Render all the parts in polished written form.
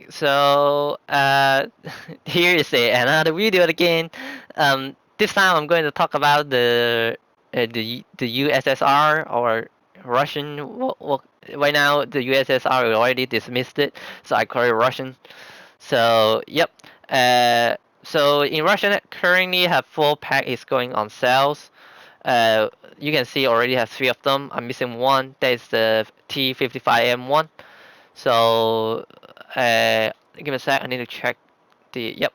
So here is another video again. This time I'm going to talk about the USSR or Russian. Right now the USSR already dismissed it, so I call it Russian. So yep. Uh, so in Russia currently have 4 pack is going on sales. Uh, you can see already has 3 of them. I'm missing one. That is the T55M1. So, give me a sec. I need to check the. Yep.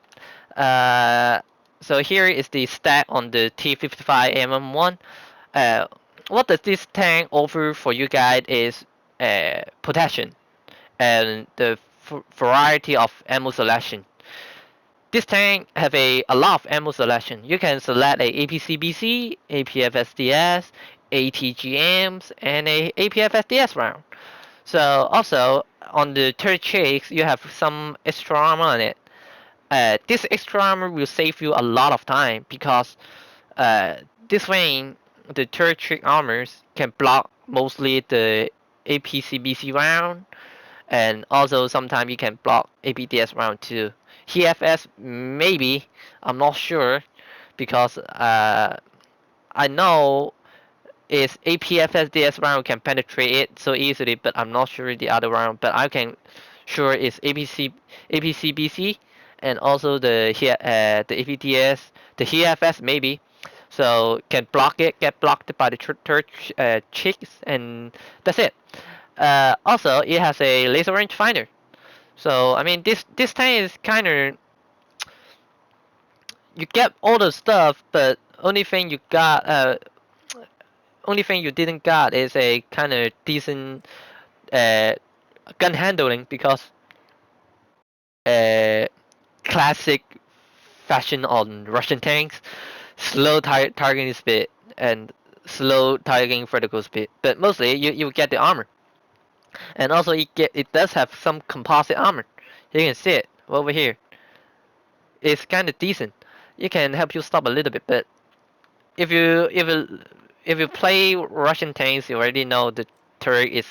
Uh, so here is the stat on the T55mm1. Uh, what does this tank offer for you guys is protection and the variety of ammo selection. This tank have a lot of ammo selection. You can select a APCBC, APFSDS, ATGMs, and a APFSDS round. So also on the third chase, you have some extra armor on it. This extra armor will save you a lot of time because uh, this way the third trick armors can block mostly the APCBC round, and also sometimes you can block APDS round too. HFS maybe, I'm not sure because I know is APFSDS round can penetrate it so easily, but I'm not sure the other round. But I can sure it's APCBC and also the APDS, the HFS maybe. So can block it, get blocked by the third chicks, and that's it. Also, it has a laser rangefinder. So I mean, this tank is kind of you get all the stuff, but only thing you didn't got is a kind of decent uh, gun handling because uh, classic fashion on Russian tanks, slow targeting speed and slow targeting vertical speed. But mostly you get the armor, and also it does have some composite armor. You can see it over here. It's kind of decent. It can help you stop a little bit, but if you if you if you play Russian tanks, you already know the turret is.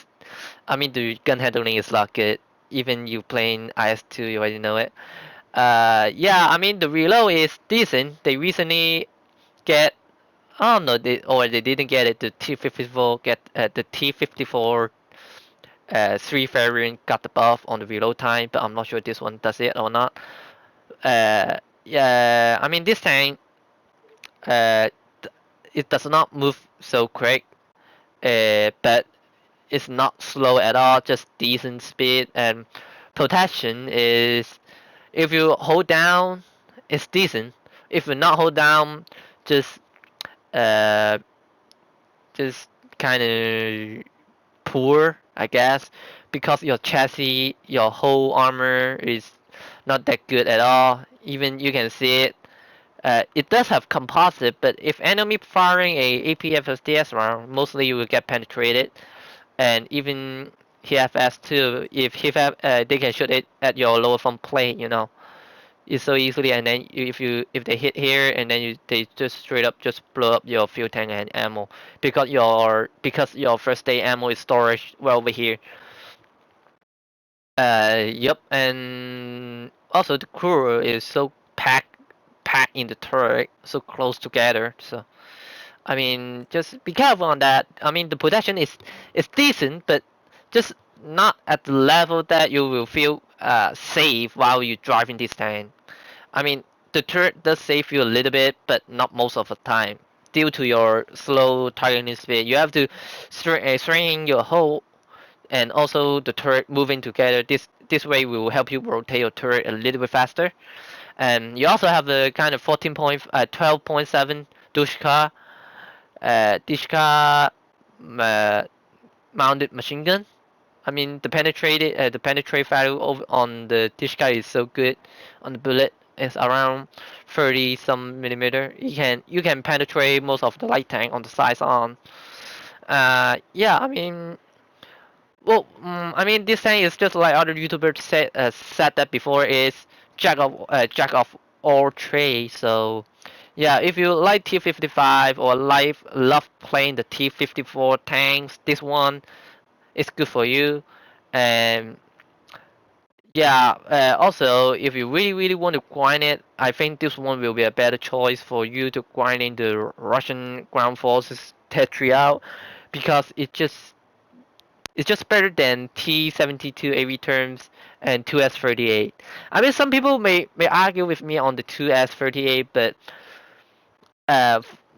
I mean, the gun handling is not good. Even you playing IS2, you already know it. Yeah, I mean the reload is decent. They recently get. Oh no, they didn't get it. The T54 get the T54 3 variant got the buff on the reload time, but I'm not sure this one does it or not. Yeah, I mean this tank, uh, it does not move so quick, but it's not slow at all, just decent speed, and protection is if you hold down, it's decent. If you not hold down, just uh just kind of poor, I guess, because your chassis, your whole armor is not that good at all. Even you can see it. It does have composite, but if enemy firing a APFSDS round, mostly you will get penetrated, and even HFS too. If HFS, they can shoot it at your lower front plate, it's so easily. And then if they hit here, and then they just straight up just blow up your fuel tank and ammo because your first day ammo is storage well over here. Yep, and also the crew is so packed in the turret, so close together. So I mean, just be careful on that. I mean, the protection is decent, but just not at the level that you will feel safe while you're driving this tank. I mean, the turret does save you a little bit, but not most of the time. Due to your slow targeting speed, you have to strengthen your hull and also the turret moving together. This way will help you rotate your turret a little bit faster. And you also have the kind of 12.7 Dushka Dishka uh, mounted machine gun. I mean, the penetrate value on the Dishka is so good on the bullet. It's around 30 some millimeter. You can penetrate most of the light tank on the sides on. Yeah, I mean, well, I mean, this thing is just like other YouTubers said that before. Is jack of all trades. So yeah, if you like T55 or love playing the T54 tanks, this one is good for you. And Yeah, also, if you really, really want to grind it, I think this one will be a better choice for you to grind in the Russian ground forces Tetri out because it's just better than T72 AV terms and 2S38. I mean, some people may argue with me on the 2S38, but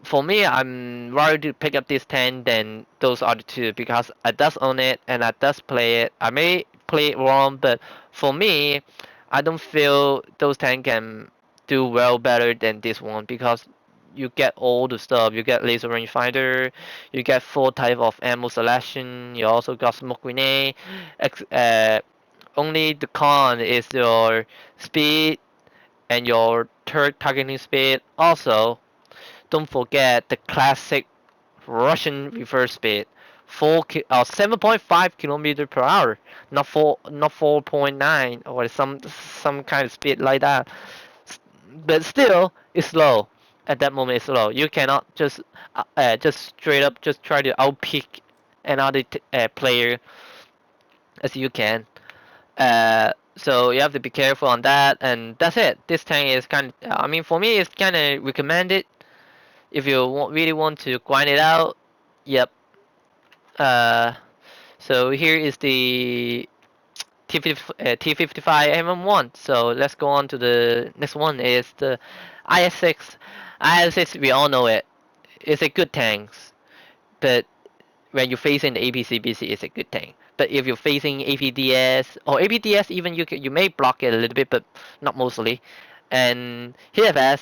for me, I'm rather to pick up this 10 than those other two because I does own it and I does play it. I may play it wrong, but for me, I don't feel those 10 can do well better than this one because you get all the stuff. You get laser rangefinder, you get full type of ammo selection. You also got smoke grenade. Only the con is your speed and your turret targeting speed. Also, don't forget the classic Russian reverse speed, 7.5 kilometer per hour, not 4.9 or some kind of speed like that. But still, it's slow. At that moment, it's slow. You cannot just straight up just try to outpeak another player as you can. So you have to be careful on that, and that's it. This tank is kind of, I mean, for me, it's kind of recommended if you really want to grind it out. Yep. Uh, so here is the T55 MM1. So let's go on to the next one. Is the IS6. IS6, we all know it. It's a good tank, but when you're facing the APCBC, it's a good tank. But if you're facing APDS or APDS, even you may block it a little bit, but not mostly. And HFS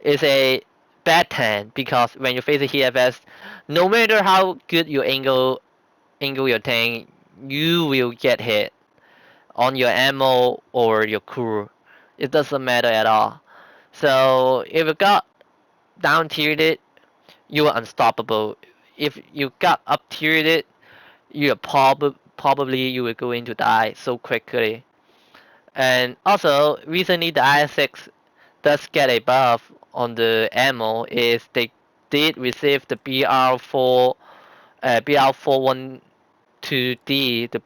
is a bad tank because when you face a HFS, no matter how good you angle your tank, you will get hit on your ammo or your crew. It doesn't matter at all. So if you got down tiered it, you are unstoppable. If you got up tiered it, you probably you will going to die so quickly. And also recently the IS6 does get a buff on the ammo is they did receive the BR412D, the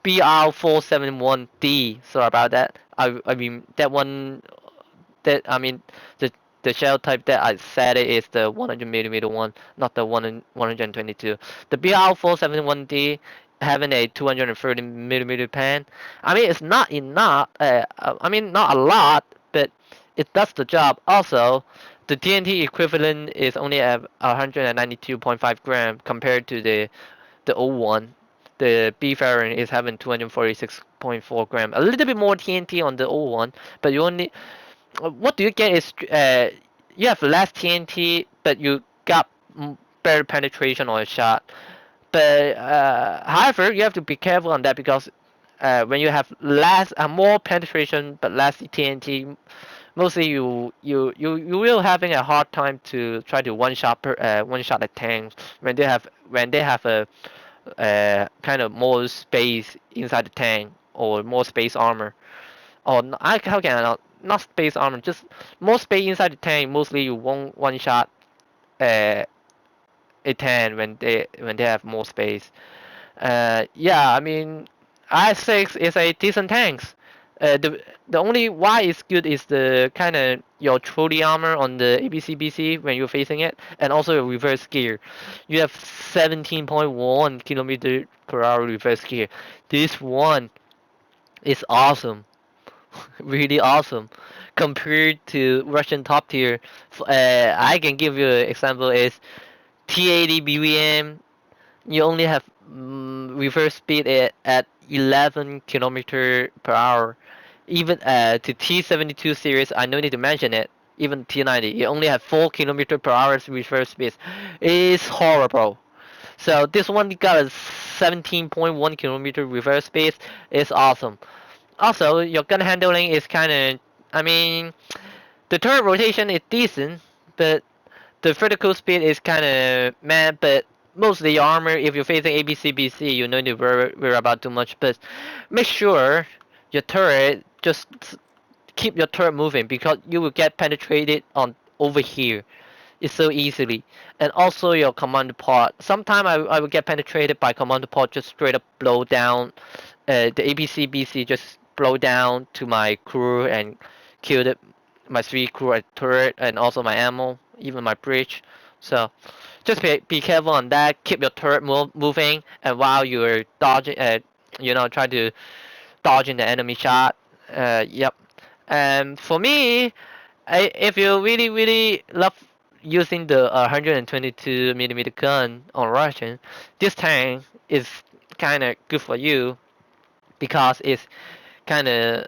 BR471D. Sorry about that. I mean that one that I mean the the shell type that I said it is the 100 millimeter one, not the 122. The BR471D having a 230 millimeter pan. I mean it's not enough. I mean not a lot, but it does the job. Also, the TNT equivalent is only at 192.5 gram compared to the old one. The B variant is having 246.4 gram, a little bit more TNT on the old one, but you only what do you get is you have less TNT, but you got better penetration on a shot. But however, you have to be careful on that because when you have more penetration but less TNT, mostly you will having a hard time to try to one shot a tank when they have a kind of more space inside the tank or more space armor. Oh, how can I not space armor? Just more space inside the tank. Mostly you won't one shot uh, a tank when they have more space. Yeah, I mean, I6 is a decent tank. The only why it's good is the kind of your trolley armor on the ABCBC when you're facing it, and also your reverse gear. You have 17.1 kilometer per hour reverse gear. This one is awesome. Really awesome compared to Russian top tier. I can give you an example is T80 BVM. You only have reverse speed at 11 kilometer per hour. Even to T72 series, I no need to mention it. Even T90, you only have 4 kilometer per hour reverse speed. It's horrible. So this one got a 17.1 kilometer reverse speed. It's awesome. Also, your gun handling is kind of, I mean, the turret rotation is decent, but the vertical speed is kind of mad. But mostly your armor, if you're facing ABCBC, you don't need to worry about too much. But make sure your turret just keep your turret moving because you will get penetrated on over here. It's so easily. And also your command pod. Sometimes I will get penetrated by command pod just straight up blow down the APC BC just blow down to my crew and killed my three crew at turret and also my ammo, even my bridge. So just be careful on that. Keep your turret moving, and while you're dodging, try to dodging the enemy shot. Yep. And for me, if you really love using the 122 millimeter gun on Russian, this tank is kind of good for you because it's kind of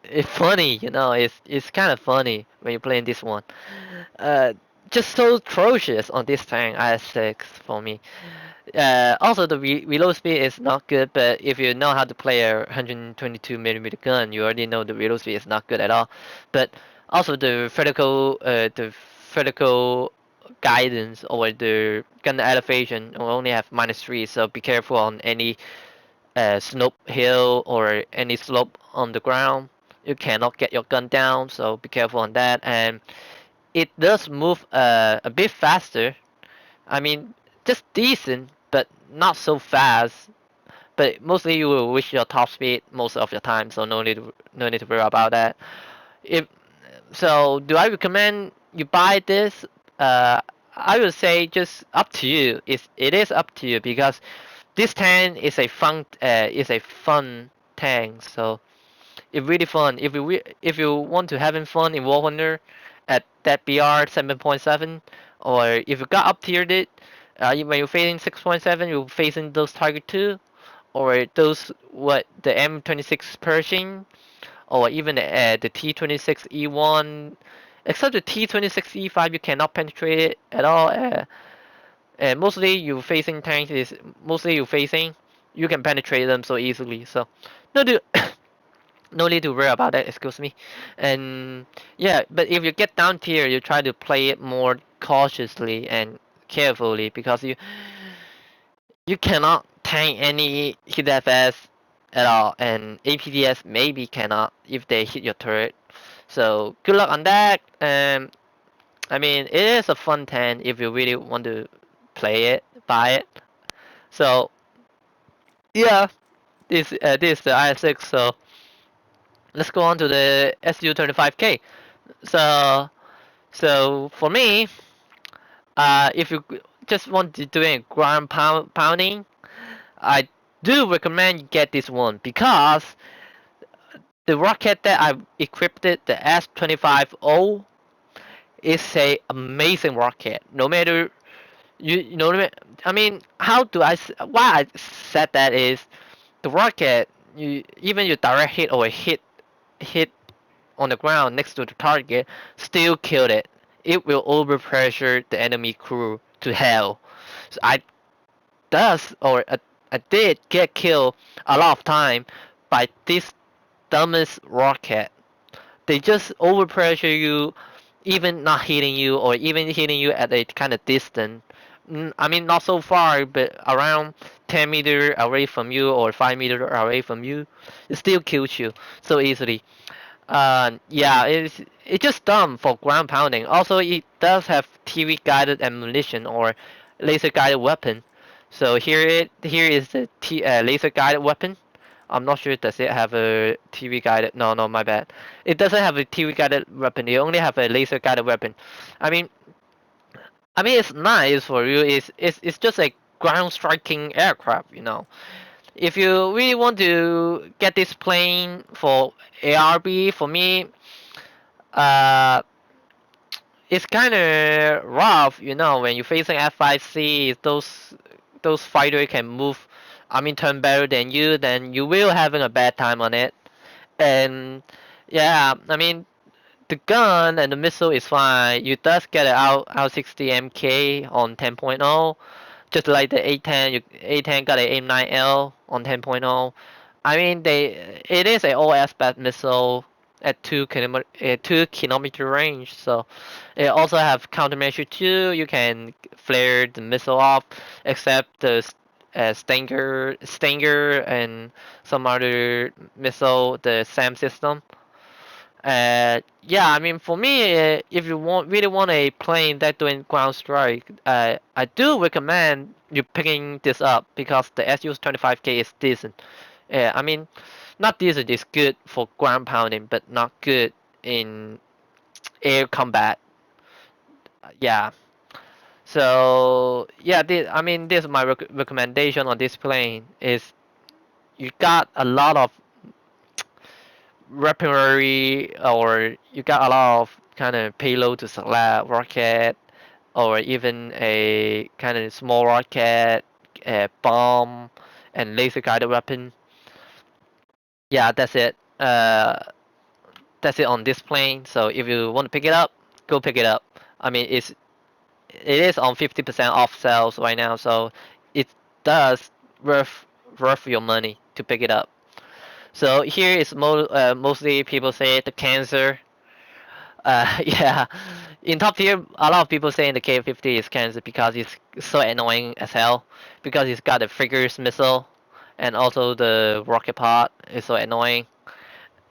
it's funny, it's kind of funny when you're playing this one. Uh, just so atrocious on this tank IS-6 for me. Also, the reload speed is not good, but if you know how to play a 122 millimeter gun, you already know the reload speed is not good at all. But also the vertical guidance or the gun elevation will only have -3, so be careful on any slope hill or any slope on the ground. You cannot get your gun down, so be careful on that. And it does move a bit faster. I mean, just decent, but not so fast. But mostly you will reach your top speed most of the time, so no need to worry about that. If so, do I recommend you buy this? Uh, I would say just up to you. It is up to you because this tank is a fun tank. So it's really fun. If you want to having fun in War Thunder at that BR 7.7, or if you got up tiered it, when you're facing 6.7, you're facing those target 2, or those what the M26 Pershing, or even the T26 E1. Except the T26 E5, you cannot penetrate it at all. And mostly you facing, you can penetrate them so easily. So no do no need to worry about that. Excuse me. And yeah, but if you get down tier, you try to play it more cautiously and carefully because you cannot tank any hit FS at all, and APDS maybe cannot if they hit your turret. So good luck on that. I mean, it is a fun tank if you really want to play it, buy it. So yeah, this is the i6. So let's go on to the SU-25K. So for me, if you just want to doing ground pounding, I do recommend you get this one because the rocket that I equipped it, the S25O, is a amazing rocket. No matter you know, I mean, how do why I said that is the rocket. Even your direct hit or hit on the ground next to the target, still killed it. It will overpressure the enemy crew to hell. So I did get killed a lot of time by this dumbest rocket. They just overpressure you, even not hitting you or even hitting you at a kind of distance. I mean, not so far, but around 10 meter away from you or 5 meter away from you, it still kills you so easily. Yeah, it's just dumb for ground pounding. Also, it does have TV guided ammunition or laser guided weapon. So here is the laser guided weapon. I'm not sure does it have a TV guided. No, no, my bad. It doesn't have a TV guided weapon. It only have a laser guided weapon. I mean, it's nice for you. It's just a ground striking aircraft. If you really want to get this plane for ARB, for me, uh, it's kind of rough, when you're facing F5C, those fighters can move, turn better than you, then you will having a bad time on it. And yeah, the gun and the missile is fine. You does get an out 60 MK on 10.0, just like the A10. A10 got an AIM-9L on 10.0. It is a all aspect missile at 2 kilometer range. So it also have countermeasure too. You can flare the missile off, except the Stinger and some other missile, the SAM system. Yeah, for me, if you really want a plane that doing ground strike, I do recommend you're picking this up because the SU-25K is decent. I mean, not decent, it's good for ground pounding, but not good in air combat. Yeah. So yeah, I mean, this is my recommendation on this plane is you got a lot of weaponry, or you got a lot of kind of payload to select rocket, or even a kind of small rocket, a bomb, and laser guided weapon. Yeah, that's it on this plane. So if you want to pick it up, go pick it up. I mean, it is on 50% off sales right now, so it does worth worth your money to pick it up. So here is mostly people say the cancer. Yeah, in top tier, a lot of people saying the K-50 is cancer because it's so annoying as hell. Because it's got a Frigger's missile, and also the rocket pod is so annoying.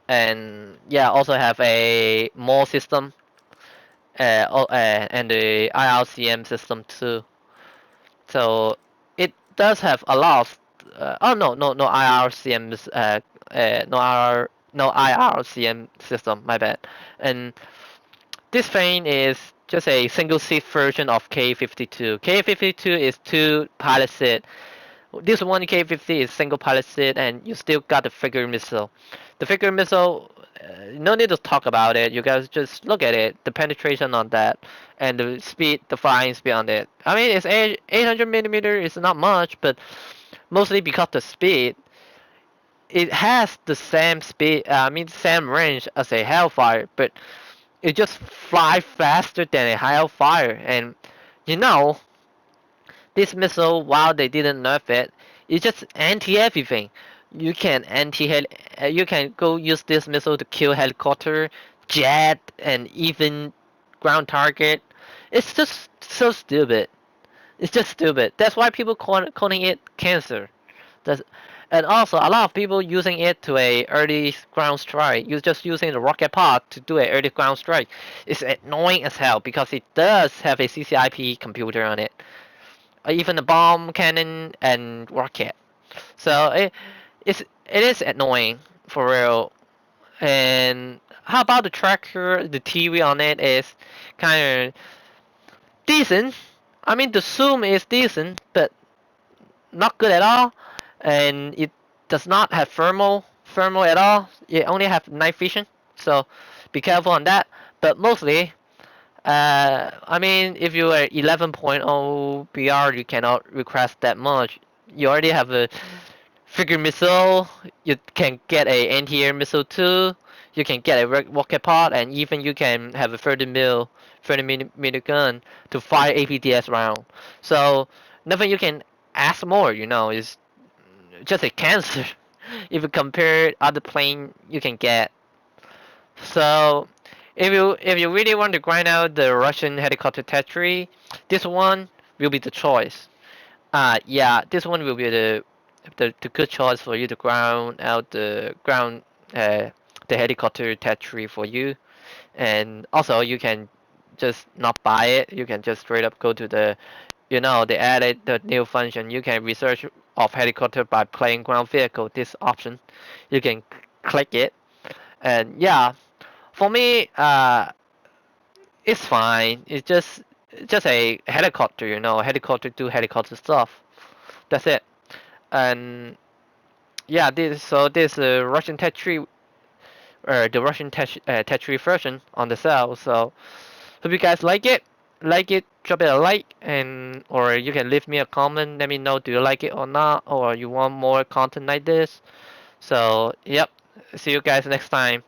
And yeah, also have a more system, and the IRCM system too. So it does have a lot of. Oh no IRCM no IRCM system. My bad. And this plane is just a single seat version of K-52. K-52 is two pilot seat. This one K-50 is single pilot seat, and you still got the Frigate missile. The Frigate missile, no need to talk about it. You guys just look at it, the penetration on that, and the speed, the flying speed on it. I mean, it's 800 millimeter. It's not much, but mostly because the speed, it has the same speed. I mean, same range as a Hellfire, but it just fly faster than a Hellfire. And you know, this missile, while they didn't nerf it, it's just anti everything. You can you can go use this missile to kill helicopter, jet, and even ground target. It's just so stupid. It's just stupid. That's why people calling it cancer. That's, and also a lot of people using it to a early ground strike. You're just using the rocket pod to do a early ground strike. It's annoying as hell because it does have a CCIP computer on it, even the bomb cannon and rocket. So it is annoying for real. And how about the tracker? The TV on it is kind of decent. I mean, the zoom is decent, but not good at all. And it does not have thermal at all. It only have night vision. So be careful on that. But mostly, I mean, if you are 11.0 BR, you cannot request that much. You already have a figure missile. You can get a anti-air missile too. You can get a rocket pod, and even you can have a 30 millimeter gun to fire APDS round. So nothing you can ask more. You know, is just a cancer. If you compare other plane you can get. So if you really want to grind out the Russian helicopter territory, this one will be the choice. Yeah, this one will be the good choice for you to ground out uh, the helicopter territory for you. And also you can just not buy it. You can just straight up go to they added the new function. You can research of helicopter by playing ground vehicle. This option, you can click it. And yeah, for me, it's fine. It's just a helicopter, helicopter do helicopter stuff. That's it. And yeah, this Russian Tetris, the Russian Tetris version on the sale. So hope you guys like it. Like it, drop it a like, and or you can leave me a comment. Let me know do you like it or not, or you want more content like this. So yep, see you guys next time.